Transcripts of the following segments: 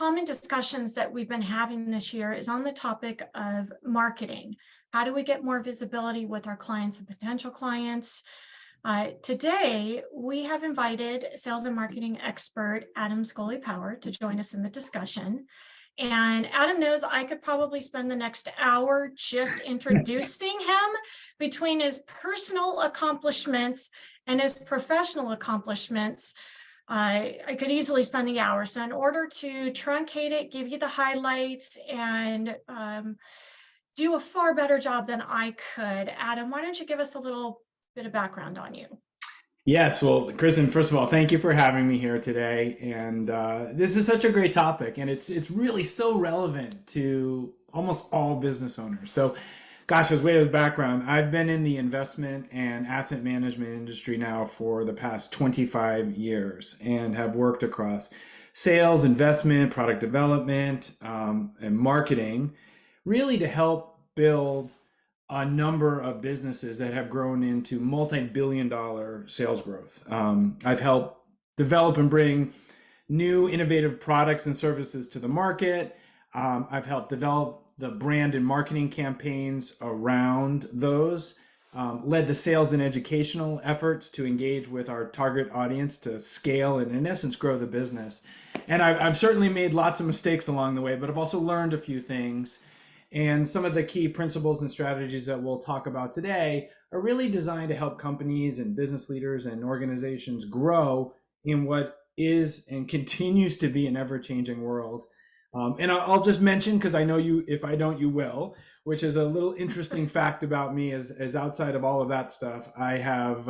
common discussions that we've been having this year is on the topic of marketing. How do we get more visibility with our clients and potential clients? Today, we have invited sales and marketing expert Adam Scully-Power to join us in the discussion. And Adam knows I could probably spend the next hour just introducing him. Between his personal accomplishments and his professional accomplishments, I could easily spend the hour. So in order to truncate it, give you the highlights, and do a far better job than I could, Adam, why don't you give us a little bit of background on you? Yes, well, Kristen, first of all, thank you for having me here today. And this is such a great topic, and it's really so relevant to almost all business owners. So, gosh, as way of background, I've been in the investment and asset management industry now for the past 25 years and have worked across sales, investment, product development, and marketing, really to help build a number of businesses that have grown into multi-billion-dollar sales growth. I've helped develop and bring new innovative products and services to the market. I've helped develop the brand and marketing campaigns around those, led the sales and educational efforts to engage with our target audience to scale and, in essence, grow the business. And I've certainly made lots of mistakes along the way, but I've also learned a few things. And some of the key principles and strategies that we'll talk about today are really designed to help companies and business leaders and organizations grow in what is and continues to be an ever-changing world. And I'll just mention, because I know you, if I don't, you will, which is a little interesting fact about me is outside of all of that stuff, I have,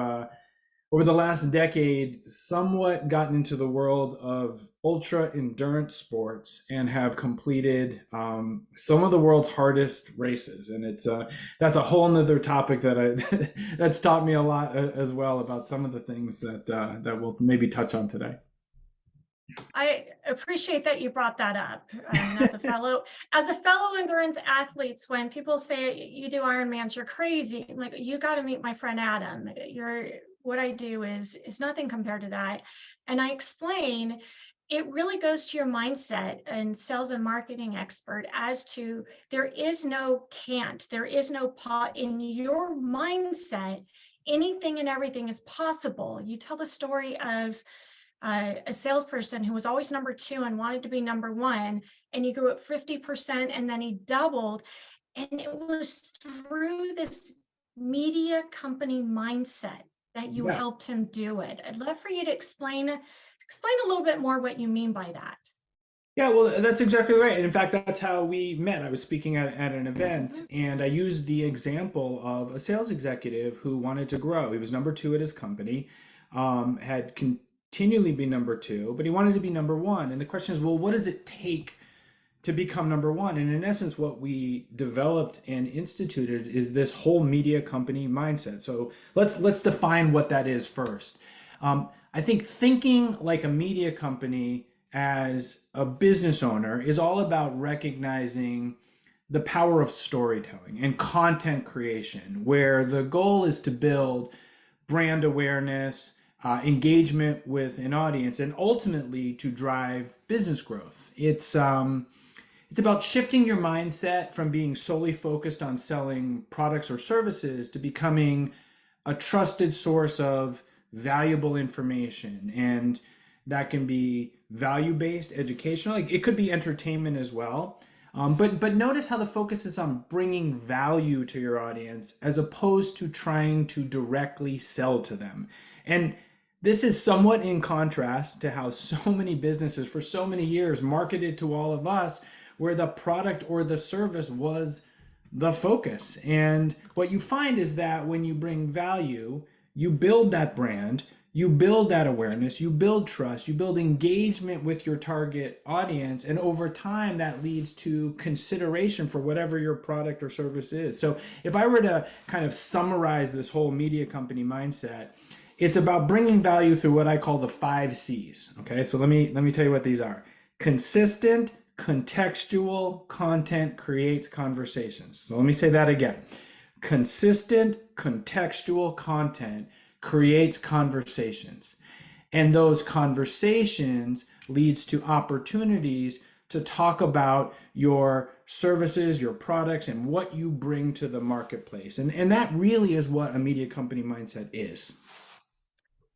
over the last decade, somewhat gotten into the world of ultra endurance sports and have completed some of the world's hardest races. And that's a whole nother topic that that's taught me a lot as well about some of the things that we'll maybe touch on today. I appreciate that you brought that up. As a fellow endurance athletes, when people say you do Ironmans, you're crazy. I'm like, you got to meet my friend Adam. What I do is nothing compared to that. And I explain, it really goes to your mindset and sales and marketing expert as to there is no can't, there is no in your mindset. Anything and everything is possible. You tell the story of a salesperson who was always number 2 and wanted to be number 1, and he grew at 50% and then he doubled. And it was through this media company mindset that you helped him do it. I'd love for you to explain a little bit more what you mean by that. Yeah, well, that's exactly right. And in fact, that's how we met. I was speaking at an event, and I used the example of a sales executive who wanted to grow. He was number 2 at his company, had continually been number 2, but he wanted to be number 1. And the question is, well, what does it take to become number 1? And in essence, what we developed and instituted is this whole media company mindset. So let's define what that is first. I think thinking like a media company as a business owner is all about recognizing the power of storytelling and content creation, where the goal is to build brand awareness, engagement with an audience, and ultimately to drive business growth. It's about shifting your mindset from being solely focused on selling products or services to becoming a trusted source of valuable information. And that can be value-based, educational. It could be entertainment as well. But notice how the focus is on bringing value to your audience as opposed to trying to directly sell to them. And this is somewhat in contrast to how so many businesses for so many years marketed to all of us, where the product or the service was the focus. And what you find is that when you bring value, you build that brand, you build that awareness, you build trust, you build engagement with your target audience, and over time that leads to consideration for whatever your product or service is. So if I were to kind of summarize this whole media company mindset, it's about bringing value through what I call the 5 C's. Okay, so let me tell you what these are. Consistent, contextual content creates conversations. So let me say that again. Consistent, contextual content creates conversations. And those conversations leads to opportunities to talk about your services, your products, and what you bring to the marketplace. And that really is what a media company mindset is.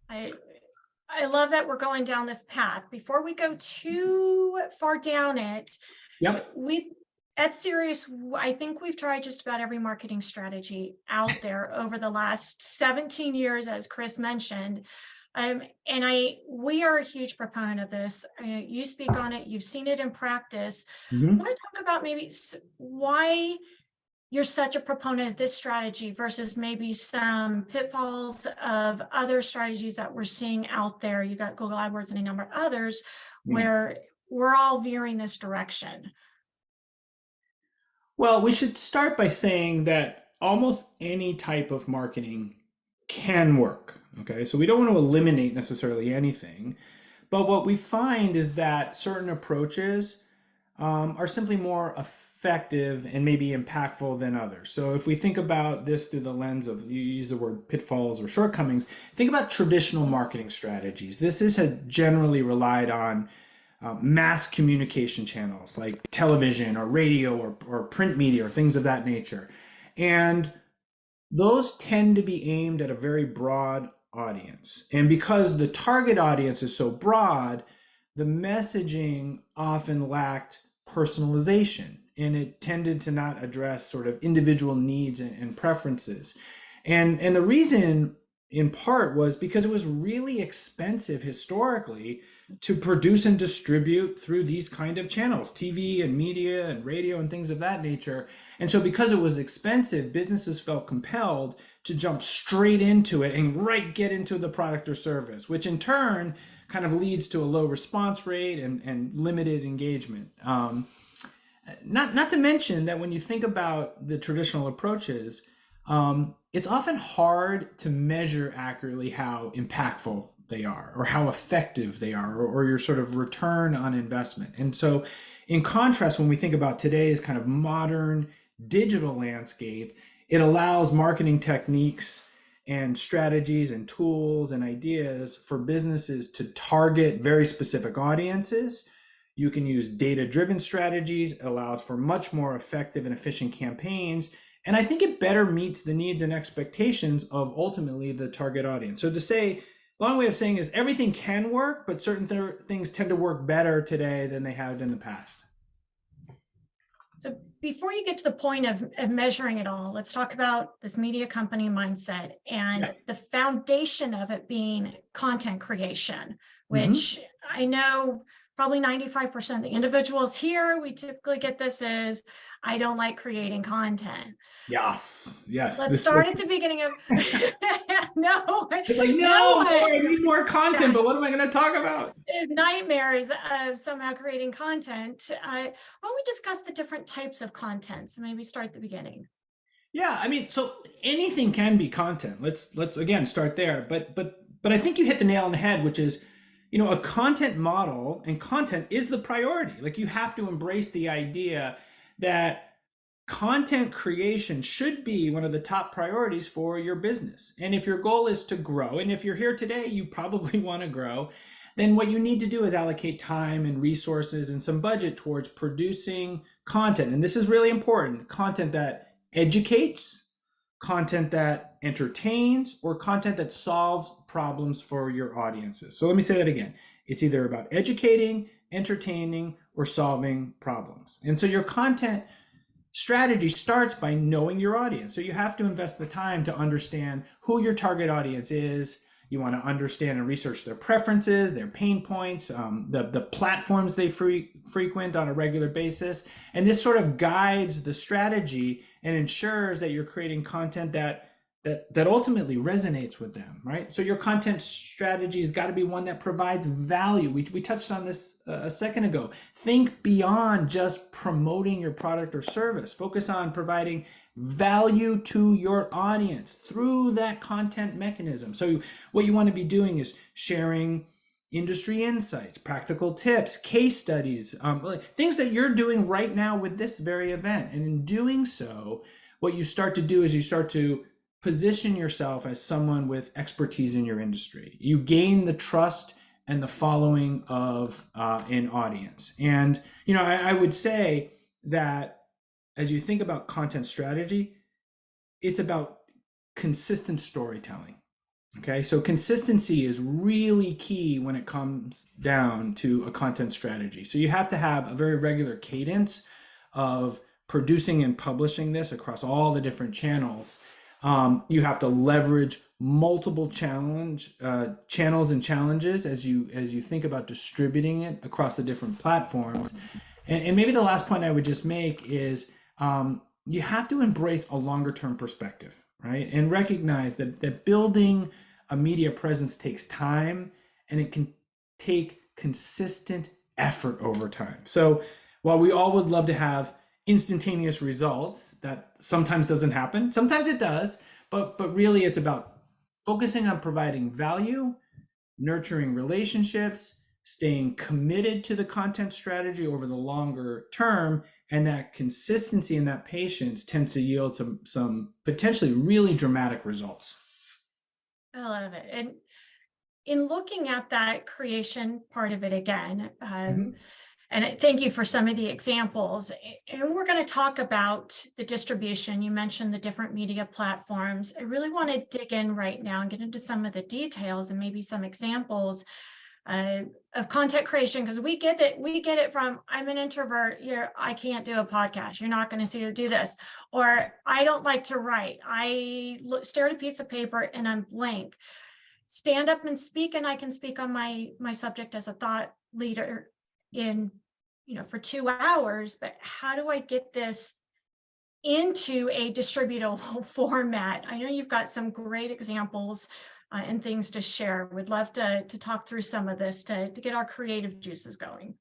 I love that we're going down this path. Before we go too far down it, Yep. we at Cerius, I think we've tried just about every marketing strategy out there over the last 17 years, as Chris mentioned. We are a huge proponent of this. You speak on it, you've seen it in practice. Mm-hmm. I want to talk about maybe why you're such a proponent of this strategy versus maybe some pitfalls of other strategies that we're seeing out there. You got Google AdWords and a number of others where we're all veering this direction. Well, we should start by saying that almost any type of marketing can work. Okay, so we don't want to eliminate necessarily anything, but what we find is that certain approaches are simply more effective and maybe impactful than others. So if we think about this through the lens of, you use the word pitfalls or shortcomings, think about traditional marketing strategies. This is generally relied on mass communication channels like television or radio or print media or things of that nature. And those tend to be aimed at a very broad audience. And because the target audience is so broad, the messaging often lacked personalization, and it tended to not address sort of individual needs and preferences. And the reason in part was because it was really expensive historically to produce and distribute through these kind of channels, TV and media and radio and things of that nature. And so because it was expensive, businesses felt compelled to jump straight into it and get into the product or service, which in turn kind of leads to a low response rate and limited engagement. Not to mention that when you think about the traditional approaches, it's often hard to measure accurately how impactful they are or how effective they are or your sort of return on investment. And so in contrast, when we think about today's kind of modern digital landscape, it allows marketing techniques and strategies and tools and ideas for businesses to target very specific audiences. You can use data-driven strategies. It allows for much more effective and efficient campaigns. And I think it better meets the needs and expectations of ultimately the target audience. So to say, long way of saying is everything can work, but certain things tend to work better today than they have in the past. So before you get to the point of measuring it all, let's talk about this media company mindset and the foundation of it being content creation, which I know probably 95% of the individuals here, we typically get this is, I don't like creating content. Yes. Let's start at the beginning of, no. It's like, no, I need more content, but what am I going to talk about? Nightmares of somehow creating content. Why don't we discuss the different types of content? So maybe start at the beginning. Yeah, I mean, so anything can be content. Let's again start there. But I think you hit the nail on the head, which is, a content model, and content is the priority. Like, you have to embrace the idea that content creation should be one of the top priorities for your business. And if your goal is to grow, and if you're here today, you probably want to grow, then what you need to do is allocate time and resources and some budget towards producing content. And this is really important: content that educates, content that entertains, or content that solves problems for your audiences. So let me say that again. It's either about educating, entertaining, or solving problems. And so your content strategy starts by knowing your audience. So you have to invest the time to understand who your target audience is. You want to understand and research their preferences, their pain points, the platforms they frequent on a regular basis. And this sort of guides the strategy and ensures that you're creating content that ultimately resonates with them, right? So your content strategy has got to be one that provides value. We touched on this a second ago. Think beyond just promoting your product or service. Focus on providing value to your audience through that content mechanism. So what you want to be doing is sharing industry insights, practical tips, case studies, things that you're doing right now with this very event. And in doing so, what you start to do is you start to position yourself as someone with expertise in your industry. You gain the trust and the following of an audience. And I would say that as you think about content strategy, it's about consistent storytelling. Okay, so consistency is really key when it comes down to a content strategy. So you have to have a very regular cadence of producing and publishing this across all the different channels. You have to leverage multiple channels and challenges as you think about distributing it across the different platforms. And maybe the last point I would just make is you have to embrace a longer term perspective, right? And recognize that building a media presence takes time, and it can take consistent effort over time. So while we all would love to have instantaneous results, that sometimes doesn't happen. Sometimes it does, but really it's about focusing on providing value, nurturing relationships, staying committed to the content strategy over the longer term, and that consistency and that patience tends to yield some potentially really dramatic results. I love it. And in looking at that creation part of it again, and thank you for some of the examples. And we're going to talk about the distribution. You mentioned the different media platforms. I really want to dig in right now and get into some of the details and maybe some examples of content creation, because we get it from, I'm an introvert, I can't do a podcast, you're not going to see us do this, or I don't like to write, I stare at a piece of paper and I'm blank. Stand up and speak, and I can speak on my subject as a thought leader in for 2 hours, but how do I get this into a distributable format? I know you've got some great examples and things to share. We'd love to talk through some of this to get our creative juices going.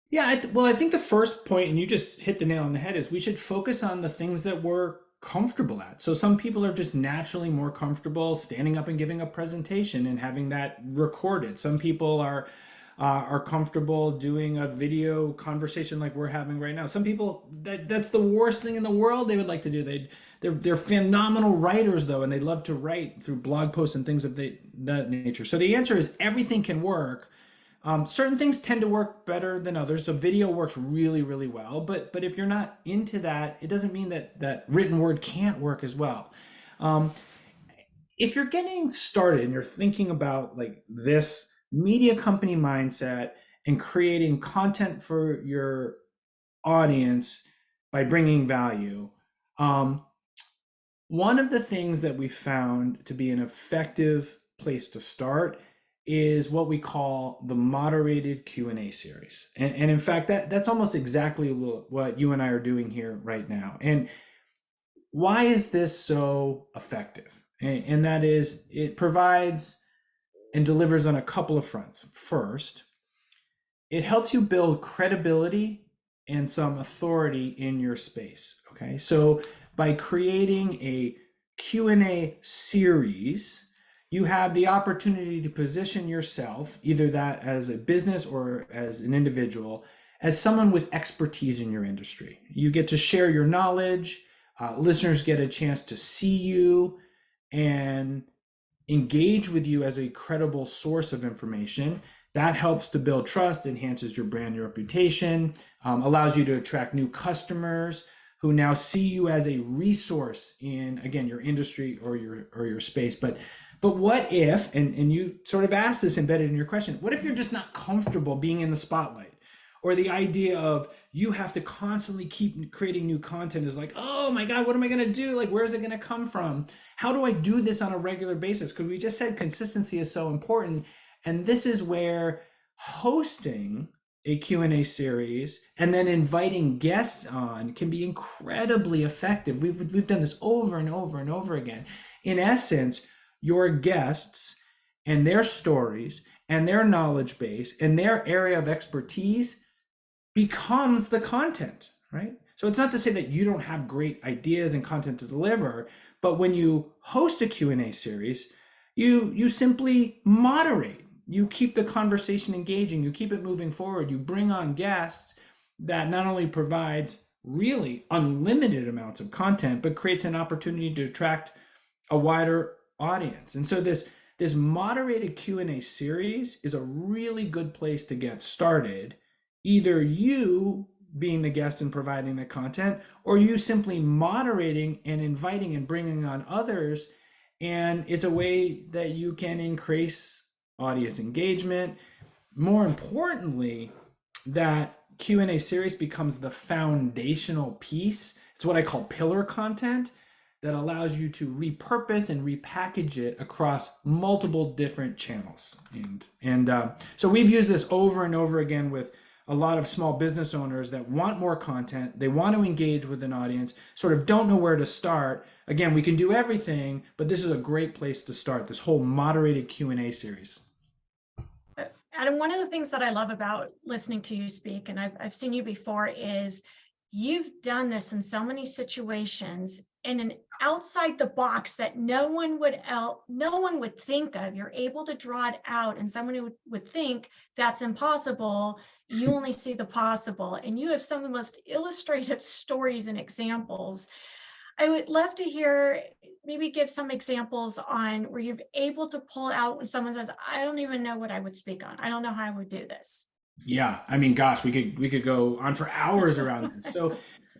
Yeah, I think the first point, and you just hit the nail on the head, is we should focus on the things that we're comfortable at. So some people are just naturally more comfortable standing up and giving a presentation and having that recorded. Some people are comfortable doing a video conversation like we're having right now. Some people, that's the worst thing in the world they would like to do. They're phenomenal writers though, and they love to write through blog posts and things of that nature. So the answer is everything can work. Certain things tend to work better than others. So video works really, really well. But if you're not into that, it doesn't mean that written word can't work as well. If you're getting started and you're thinking about like this media company mindset and creating content for your audience by bringing value, one of the things that we found to be an effective place to start is what we call the moderated Q&A series. And in fact, that's almost exactly what you and I are doing here right now. And why is this so effective? And that is, it provides and delivers on a couple of fronts. First, it helps you build credibility and some authority in your space. Okay, so by creating a Q&A series, you have the opportunity to position yourself, either that as a business or as an individual, as someone with expertise in your industry. You get to share your knowledge. Listeners get a chance to see you and engage with you as a credible source of information. That helps to build trust, enhances your brand, your reputation, allows you to attract new customers who now see you as a resource in, again, your industry or your space. But what if, and you sort of asked this embedded in your question, what if you're just not comfortable being in the spotlight? Or the idea of you have to constantly keep creating new content is like, oh my God, what am I going to do? Like, where's it going to come from? How do I do this on a regular basis? Because we just said consistency is so important. And this is where hosting a Q&A series and then inviting guests on can be incredibly effective. We've done this over and over and over again. In essence, your guests and their stories and their knowledge base and their area of expertise becomes the content, right? So it's not to say that you don't have great ideas and content to deliver, but when you host a Q&A series, you simply moderate. You keep the conversation engaging, you keep it moving forward, you bring on guests that not only provides really unlimited amounts of content, but creates an opportunity to attract a wider audience. And so this this moderated Q&A series is a really good place to get started. Either you being the guest and providing the content, or you simply moderating and inviting and bringing on others. And it's a way that you can increase audience engagement. More importantly, that Q&A series becomes the foundational piece. It's what I call pillar content that allows you to repurpose and repackage it across multiple different channels. So we've used this over and over again with a lot of small business owners that want more content. They want to engage with an audience, sort of don't know where to start. Again, we can do everything, but this is a great place to start, this whole moderated Q&A series. Adam, one of the things that I love about listening to you speak, and I've seen you before, is you've done this in so many situations in an outside the box that no one would think of. You're able to draw it out, and someone who would think that's impossible, you only see the possible, and you have some of the most illustrative stories and examples. I would love to hear, maybe give some examples on where you're able to pull out when someone says, I don't even know what I would speak on. I don't know how I would do this. Yeah, I mean, gosh, we could go on for hours around this.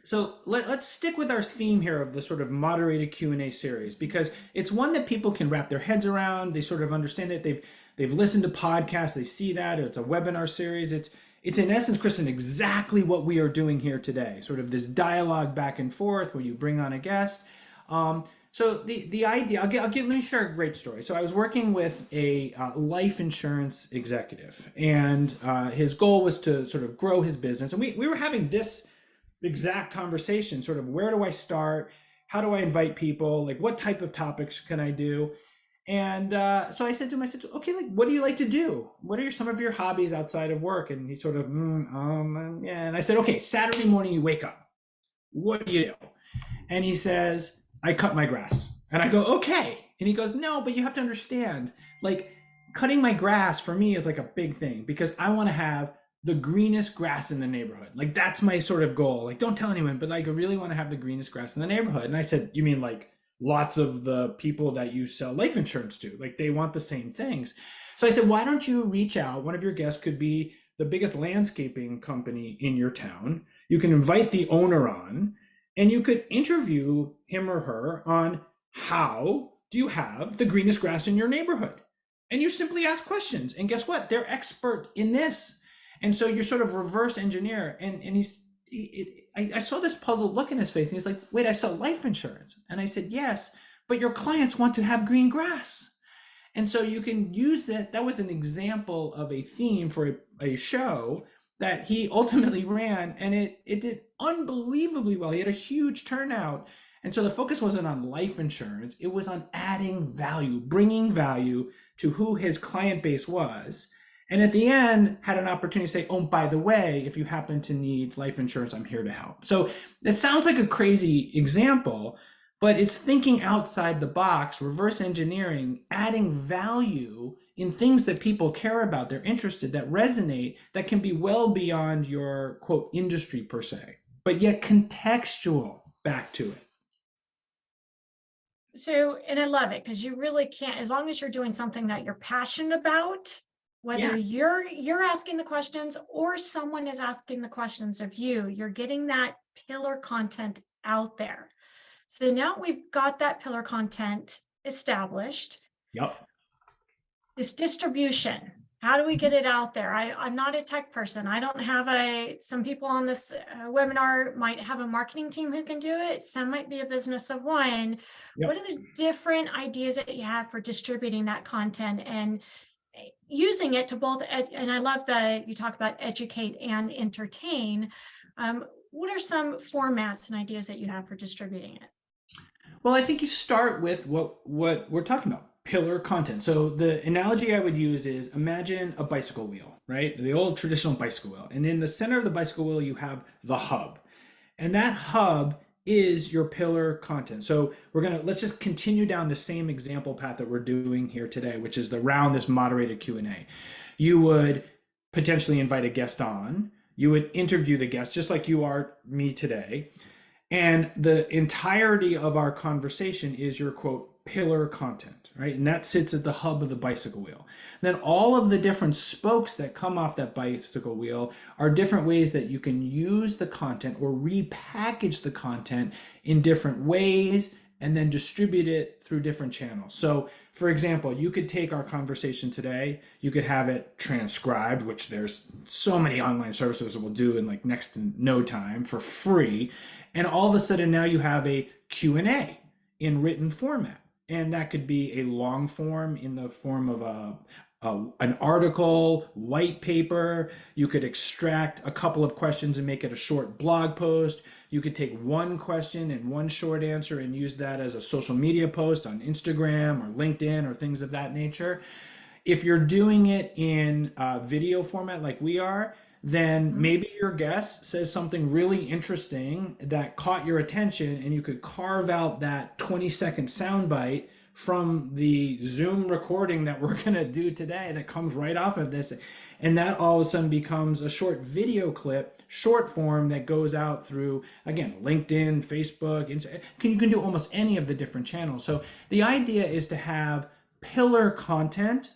So let's stick with our theme here of the sort of moderated Q&A series, because it's one that people can wrap their heads around. They sort of understand it. They've listened to podcasts. They see that it's a webinar series. It's in essence, Kristen, exactly what we are doing here today. Sort of this dialogue back and forth where you bring on a guest. So the idea, let me share a great story. So I was working with a life insurance executive, and his goal was to sort of grow his business. And we were having this exact conversation, sort of, where do I start? How do I invite people? Like, what type of topics can I do? And so I said to him, okay, like, what do you like to do? What are some of your hobbies outside of work? And he sort of, yeah. And I said, okay, Saturday morning you wake up. What do you do? And he says, I cut my grass. And I go, okay. And he goes, no, but you have to understand, like, cutting my grass for me is like a big thing, because I want to have the greenest grass in the neighborhood. Like, that's my sort of goal. Like, don't tell anyone, but like, I really want to have the greenest grass in the neighborhood. And I said, you mean like lots of the people that you sell life insurance to, like, they want the same things? So I said, why don't you reach out? One of your guests could be the biggest landscaping company in your town. You can invite the owner on, and you could interview him or her on how do you have the greenest grass in your neighborhood? And you simply ask questions. And guess what? They're expert in this. And so you're sort of reverse engineer. And I saw this puzzled look in his face. And he's like, wait, I sell life insurance. And I said, yes, but your clients want to have green grass. And so you can use that. That was an example of a theme for a show that he ultimately ran, and it did unbelievably well. He had a huge turnout. And so the focus wasn't on life insurance. It was on adding value, bringing value to who his client base was. And at the end, had an opportunity to say, oh, by the way, if you happen to need life insurance, I'm here to help. So it sounds like a crazy example, but it's thinking outside the box, reverse engineering, adding value in things that people care about, they're interested, that resonate, that can be well beyond your, quote, industry per se, but yet contextual back to it. So, and I love it, because you really can't, as long as you're doing something that you're passionate about, whether you're asking the questions or someone is asking the questions of you, you're getting that pillar content out there. So now we've got that pillar content established. Yep. This distribution, how do we get it out there? I'm not a tech person. I don't have some people on this webinar might have a marketing team who can do it. Some might be a business of one. Yep. What are the different ideas that you have for distributing that content and using it to both, and I love that you talk about educate and entertain. What are some formats and ideas that you have for distributing it? Well, I think you start with what we're talking about, pillar content. So the analogy I would use is, imagine a bicycle wheel, right? The old traditional bicycle wheel. And in the center of the bicycle wheel, you have the hub. And that hub is your pillar content. So let's just continue down the same example path that we're doing here today, which is around this moderated Q&A. You would potentially invite a guest on. You would interview the guest, just like you are me today. And the entirety of our conversation is your quote pillar content, right? And that sits at the hub of the bicycle wheel. Then all of the different spokes that come off that bicycle wheel are different ways that you can use the content or repackage the content in different ways and then distribute it through different channels. So, for example, you could take our conversation today, you could have it transcribed, which there's so many online services that will do in like next to no time for free. And all of a sudden now you have a Q&A in written format. And that could be a long form in the form of an article, white paper. You could extract a couple of questions and make it a short blog post. You could take one question and one short answer and use that as a social media post on Instagram or LinkedIn or things of that nature. If you're doing it in video format like we are, then maybe your guest says something really interesting that caught your attention, and you could carve out that 20-second soundbite from the Zoom recording that we're going to do today that comes right off of this. And that all of a sudden becomes a short video clip, short form that goes out through, again, LinkedIn, Facebook, you can do almost any of the different channels. So the idea is to have pillar content,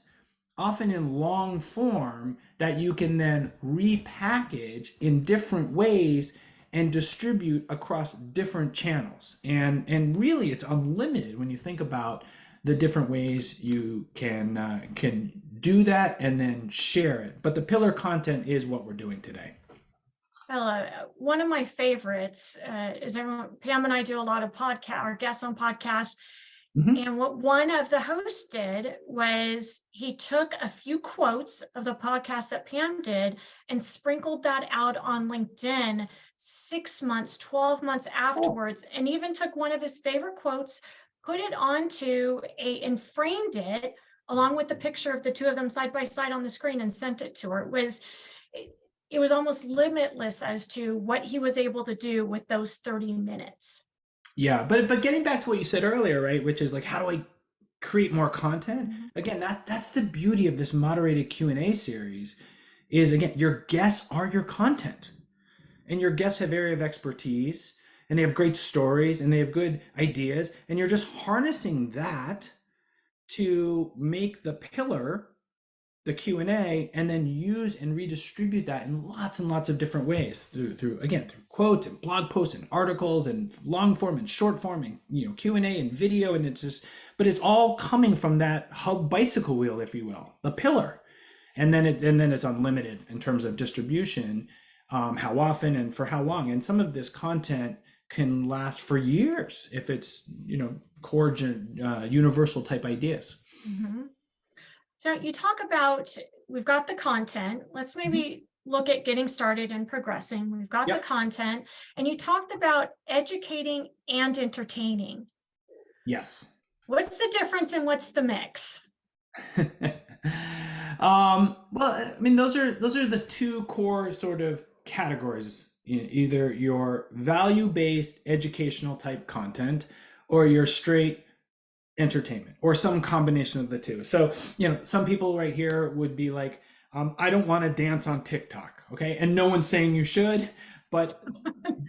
often in long form, that you can then repackage in different ways and distribute across different channels. And really it's unlimited when you think about the different ways you can do that and then share it. But the pillar content is what we're doing today. One of my favorites is Pam and I do a lot of podcast or guests on podcasts. And what one of the hosts did was he took a few quotes of the podcast that Pam did and sprinkled that out on LinkedIn 6 months, 12 months afterwards, and even took one of his favorite quotes, put it onto and framed it along with the picture of the two of them side by side on the screen and sent it to her. It was almost limitless as to what he was able to do with those 30 minutes. Yeah, but getting back to what you said earlier, right, which is like, how do I create more content? Again, that's the beauty of this moderated Q&A series is, again, your guests are your content. And your guests have area of expertise, and they have great stories, and they have good ideas, and you're just harnessing that to make the pillar the Q&A, and then use and redistribute that in lots and lots of different ways through quotes and blog posts and articles and long form and short form and Q&A and video, and but it's all coming from that hub bicycle wheel, if you will, the pillar, and then it's unlimited in terms of distribution, how often and for how long, and some of this content can last for years if it's core universal type ideas. So you talk about, we've got the content. Let's maybe look at getting started and progressing. We've got the content, and you talked about educating and entertaining. Yes. What's the difference and what's the mix? Well, I mean, those are the two core sort of categories, either your value-based educational type content or your straight entertainment, or some combination of the two. So, some people right here would be like, I don't want to dance on TikTok. Okay. And no one's saying you should, but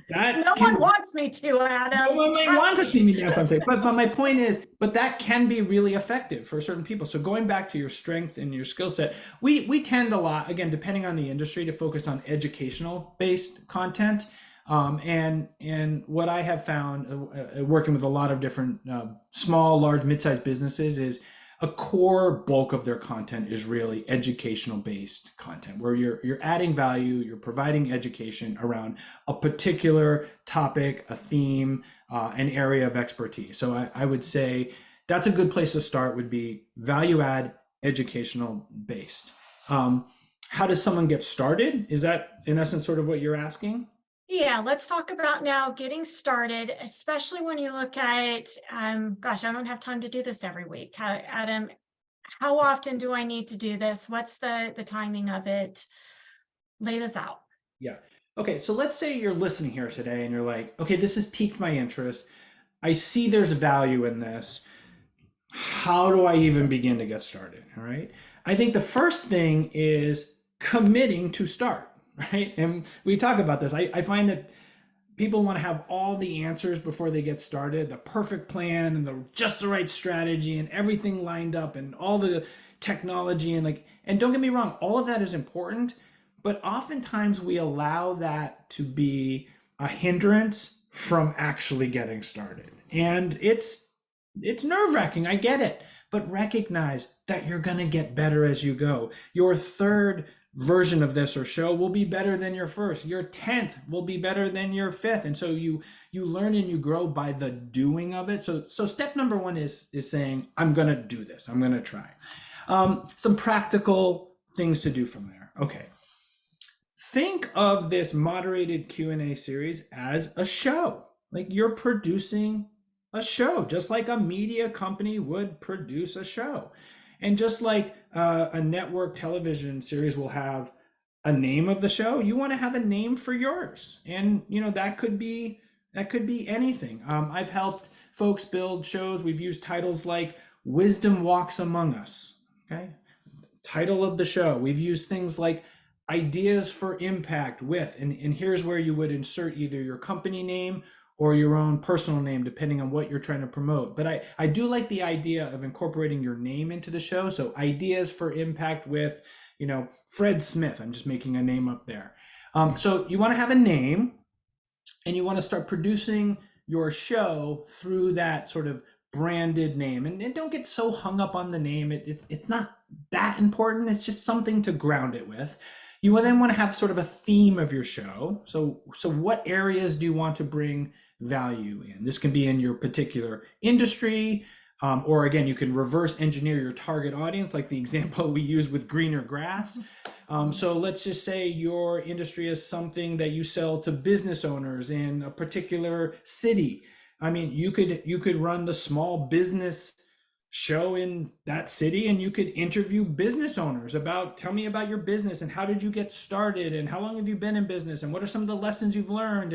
that no one wants me to, Adam. No one may want to see me dance on TikTok. But my point is, but that can be really effective for certain people. So going back to your strength and your skill set, we tend a lot, again, depending on the industry, to focus on educational based content. And what I have found working with a lot of different small, large, mid-sized businesses is a core bulk of their content is really educational based content, where you're adding value, you're providing education around a particular topic, a theme, an area of expertise. So I would say that's a good place to start, would be value add, educational based. How does someone get started? Is that in essence sort of what you're asking? Yeah, let's talk about now getting started, especially when you look at, gosh, I don't have time to do this every week. Adam, how often do I need to do this? What's the timing of it? Lay this out. Yeah. Okay. So let's say you're listening here today and you're like, okay, this has piqued my interest. I see there's value in this. How do I even begin to get started? All right. I think the first thing is committing to start. Right. And we talk about this. I find that people want to have all the answers before they get started, the perfect plan and just the right strategy and everything lined up and all the technology and don't get me wrong, all of that is important, but oftentimes we allow that to be a hindrance from actually getting started. And it's nerve-wracking, I get it, but recognize that you're going to get better as you go. Your third version of this or show will be better than your first. Your 10th will be better than your fifth. And so you learn and you grow by the doing of it. So step number one is saying, I'm going to do this. I'm going to try. Some practical things to do from there. Okay. Think of this moderated Q&A series as a show. Like you're producing a show, just like a media company would produce a show. And just like a network television series will have a name of the show, you want to have a name for yours. And that could be anything. I've helped folks build shows. We've used titles like Wisdom Walks Among Us. Okay, title of the show. We've used things like Ideas for Impact with, and here's where you would insert either your company name or your own personal name, depending on what you're trying to promote. But I do like the idea of incorporating your name into the show. So Ideas for Impact with, Fred Smith. I'm just making a name up there. So you want to have a name, and you want to start producing your show through that sort of branded name. And don't get so hung up on the name. It's not that important. It's just something to ground it with. You will then want to have sort of a theme of your show. So what areas do you want to bring value in? This can be in your particular industry, or again, you can reverse engineer your target audience, like the example we use with greener grass. So let's just say your industry is something that you sell to business owners in a particular city. I mean, you could run the small business show in that city, and you could interview business owners tell me about your business and how did you get started and how long have you been in business and what are some of the lessons you've learned,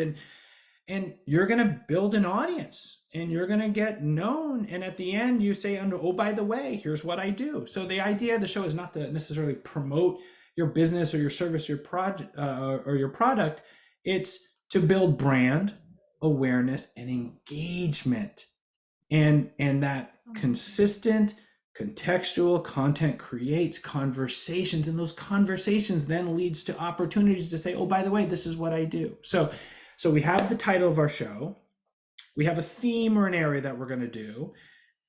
and you're going to build an audience and you're going to get known. And at the end you say, oh, by the way, here's what I do. So the idea of the show is not to necessarily promote your business or your service, your project or your product. It's to build brand awareness and engagement. And that consistent contextual content creates conversations, and those conversations then leads to opportunities to say, oh, by the way, this is what I do. So we have the title of our show, we have a theme or an area that we're going to do,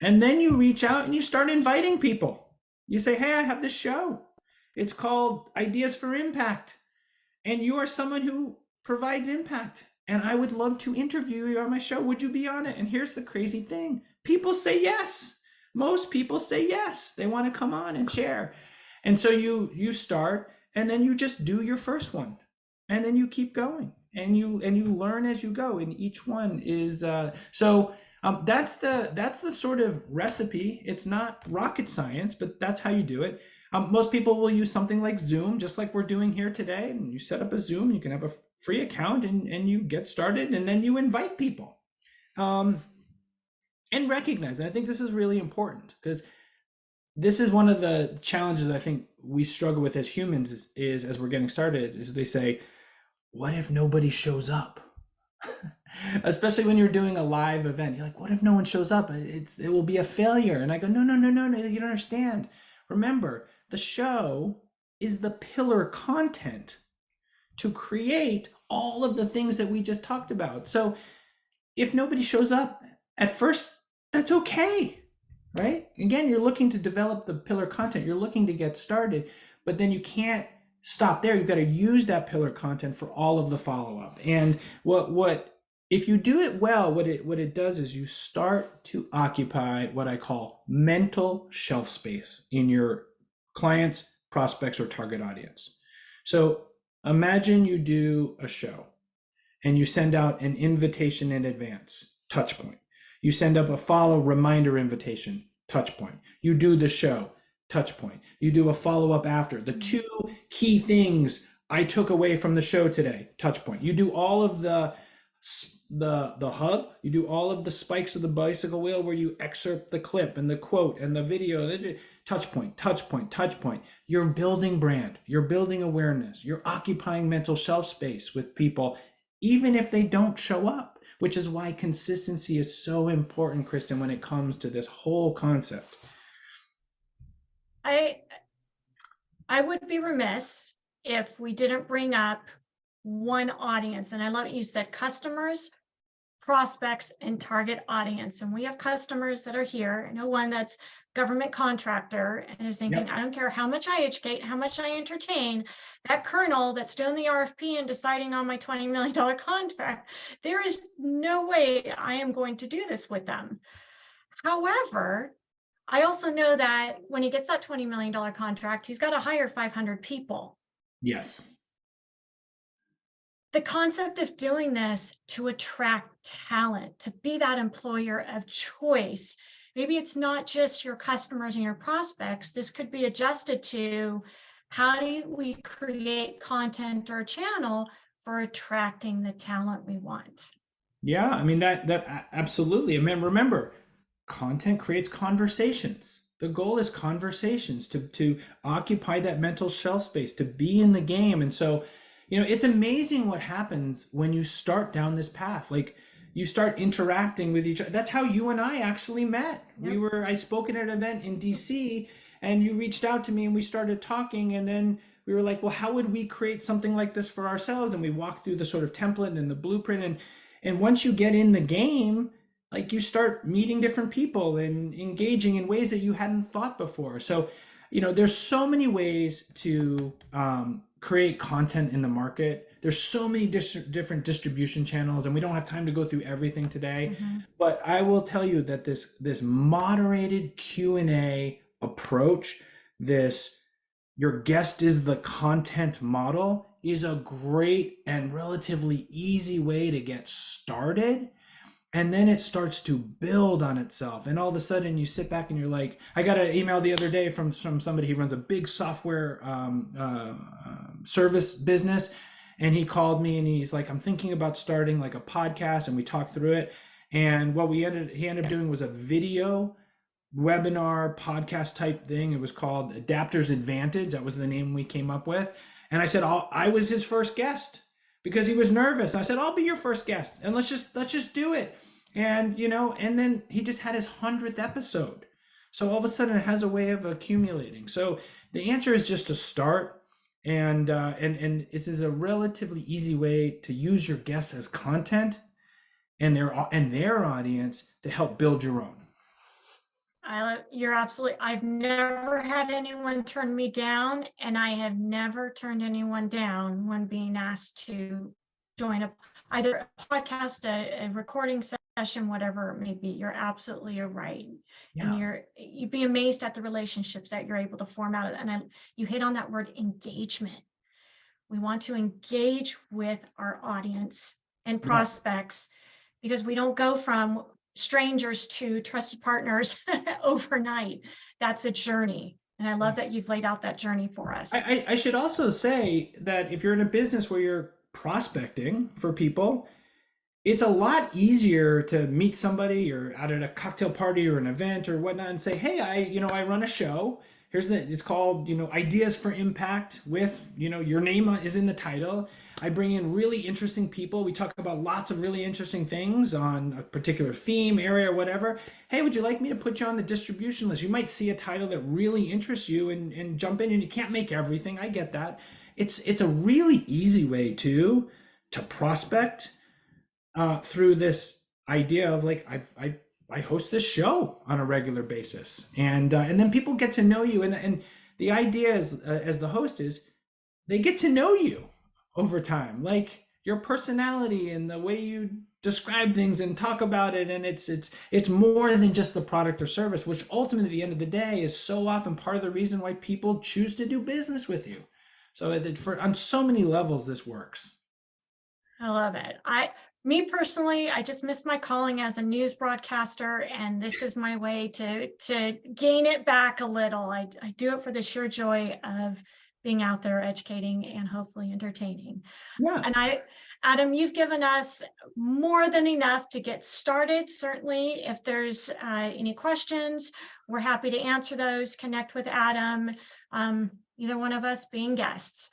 and then you reach out and you start inviting people. You say, hey, I have this show. It's called Ideas for Impact, and you are someone who provides impact, and I would love to interview you on my show. Would you be on it? And here's the crazy thing. People say yes. Most people say yes. They want to come on and share. And so you start, and then you just do your first one, and then you keep going, and you learn as you go. And each one is that's the sort of recipe. It's not rocket science, but that's how you do it. Most people will use something like Zoom, just like we're doing here today. And you set up a Zoom, you can have a free account, and you get started, and then you invite people. And recognize, and I think this is really important, because this is one of the challenges I think we struggle with as humans is as we're getting started, is they say, what if nobody shows up? Especially when you're doing a live event. You're like, what if no one shows up? It will be a failure. And I go, no, you don't understand. Remember, the show is the pillar content to create all of the things that we just talked about. So if nobody shows up at first, that's okay, right? Again, you're looking to develop the pillar content. You're looking to get started, but then you can't stop there. You've got to use that pillar content for all of the follow-up. And what if you do it well, what it does is you start to occupy what I call mental shelf space in your clients, prospects, or target audience. So imagine you do a show and you send out an invitation in advance, touch point. You send up a follow reminder invitation, touch point. You do the show, touch point. You do a follow-up after. The 2 key things I took away from the show today, touch point. You do all of the hub, you do all of the spikes of the bicycle wheel where you excerpt the clip and the quote and the video, touch point, touch point, touch point. You're building brand, you're building awareness, you're occupying mental shelf space with people even if they don't show up, which is why consistency is so important, Kristen, when it comes to this whole concept. I I would be remiss if we didn't bring up one audience. And I love you said customers, prospects, and target audience. And we have customers that are here. I know one that's government contractor and is thinking, Yep. I don't care how much I educate, how much I entertain, that colonel that's doing the RFP and deciding on my $20 million contract, there is no way I am going to do this with them. However, I also know that when he gets that $20 million contract, he's got to hire 500 people. Yes. The concept of doing this to attract talent, to be that employer of choice. Maybe it's not just your customers and your prospects. This could be adjusted to how do we create content or channel for attracting the talent we want. Yeah, I mean that absolutely. I mean, remember, content creates conversations. The goal is conversations to occupy that mental shelf space, to be in the game. And so, it's amazing what happens when you start down this path. Like you start interacting with each other. That's how you and I actually met. Yep. I spoke at an event in DC and you reached out to me and we started talking, and then we were like, well, how would we create something like this for ourselves? And we walked through the sort of template and the blueprint, and once you get in the game, like you start meeting different people and engaging in ways that you hadn't thought before. So, there's so many ways to create content in the market. There's so many different distribution channels, and we don't have time to go through everything today. Mm-hmm. But I will tell you that this moderated Q&A approach, this your guest is the content model, is a great and relatively easy way to get started. And then it starts to build on itself. And all of a sudden you sit back and you're like, I got an email the other day from somebody who runs a big software service business. And he called me and he's like, I'm thinking about starting like a podcast. And we talked through it. And what he ended up doing was a video webinar podcast type thing. It was called Adapter's Advantage. That was the name we came up with. And I said, I was his first guest because he was nervous. I said, I'll be your first guest and let's just do it. And, and then he just had his 100th episode. So all of a sudden it has a way of accumulating. So the answer is just to start. And this is a relatively easy way to use your guests as content and their audience to help build your own. You're absolutely, I've never had anyone turn me down, and I have never turned anyone down when being asked to join either a podcast, a recording session, whatever it may be. You're absolutely right. Yeah. And you'd be amazed at the relationships that you're able to form out of that. And you hit on that word engagement. We want to engage with our audience and prospects because we don't go from strangers to trusted partners overnight. That's a journey. And I love that you've laid out that journey for us. I should also say that if you're in a business where you're prospecting for people, it's a lot easier to meet somebody or out at a cocktail party or an event or whatnot and say, hey, I run a show. It's called, Ideas for Impact with, your name is in the title. I bring in really interesting people. We talk about lots of really interesting things on a particular theme, area, whatever. Hey, would you like me to put you on the distribution list? You might see a title that really interests you and jump in, and you can't make everything. I get that. It's a really easy way to prospect through this idea of like, I host this show on a regular basis, and then people get to know you, and the idea is, as the host is, they get to know you over time, like your personality and the way you describe things and talk about it, and it's more than just the product or service, which ultimately at the end of the day is so often part of the reason why people choose to do business with you. So on so many levels, this works. I love it. Me personally, I just missed my calling as a news broadcaster, and this is my way to gain it back a little. I do it for the sheer joy of being out there educating and hopefully entertaining. Yeah. And Adam, you've given us more than enough to get started. Certainly, if there's any questions, we're happy to answer those. Connect with Adam, either one of us being guests.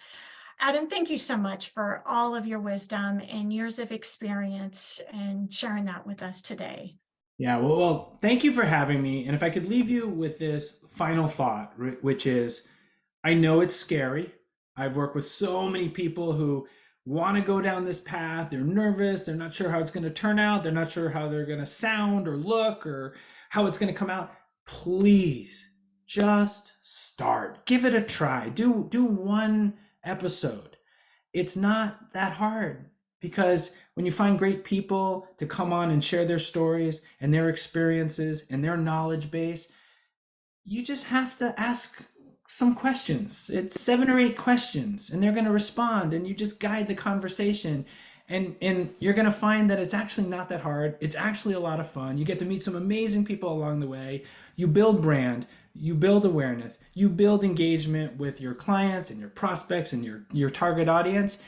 Adam, thank you so much for all of your wisdom and years of experience and sharing that with us today. Yeah, well, thank you for having me. And if I could leave you with this final thought, which is, I know it's scary. I've worked with so many people who want to go down this path. They're nervous. They're not sure how it's going to turn out. They're not sure how they're going to sound or look or how it's going to come out. Please just start. Give it a try. Do one episode. It's not that hard, because when you find great people to come on and share their stories and their experiences and their knowledge base, you just have to ask some questions. It's 7 or 8 questions, and they're going to respond, and you just guide the conversation. And you're going to find that it's actually not that hard. It's actually a lot of fun. You get to meet some amazing people along the way. You build brand, you build awareness, you build engagement with your clients and your prospects and your target audience.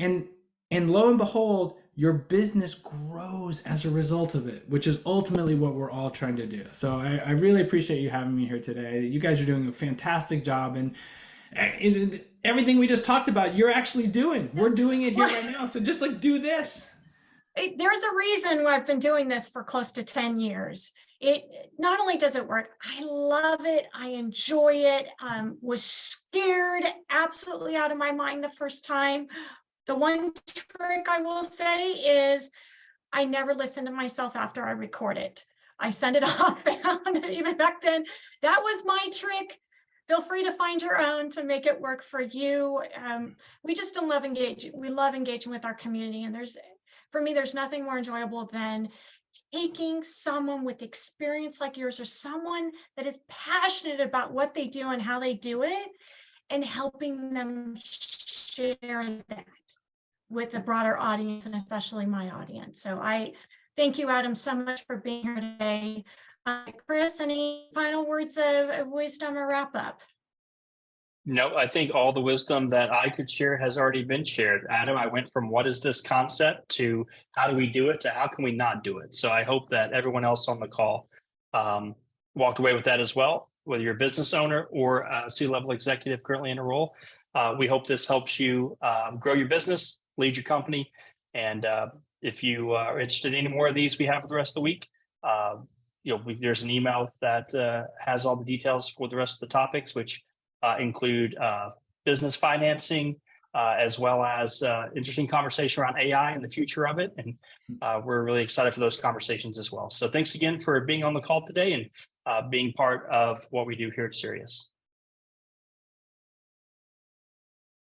And lo and behold, your business grows as a result of it, which is ultimately what we're all trying to do. So I really appreciate you having me here today. You guys are doing a fantastic job, and everything we just talked about, you're actually doing. We're doing it here right now. So just like do this. There's a reason why I've been doing this for close to 10 years. It not only does it work, I love it. I enjoy it. Was scared absolutely out of my mind the first time. The one trick I will say is I never listen to myself after I record it. I send it off, and even back then, that was my trick. Feel free to find your own to make it work for you. We just don't love engaging. We love engaging with our community. And for me, there's nothing more enjoyable than taking someone with experience like yours, or someone that is passionate about what they do and how they do it, and helping them share that with the broader audience, and especially my audience. So I thank you, Adam, so much for being here today. Chris, any final words of wisdom or wrap up? No, I think all the wisdom that I could share has already been shared. Adam, I went from what is this concept to how do we do it to how can we not do it. So I hope that everyone else on the call walked away with that as well, whether you're a business owner or a C-level executive currently in a role. We hope this helps you grow your business, lead your company. And if you are interested in any more of these we have for the rest of the week, there's an email that has all the details for the rest of the topics, which include business financing, as well as interesting conversation around AI and the future of it. And we're really excited for those conversations as well. So thanks again for being on the call today and being part of what we do here at Cerius.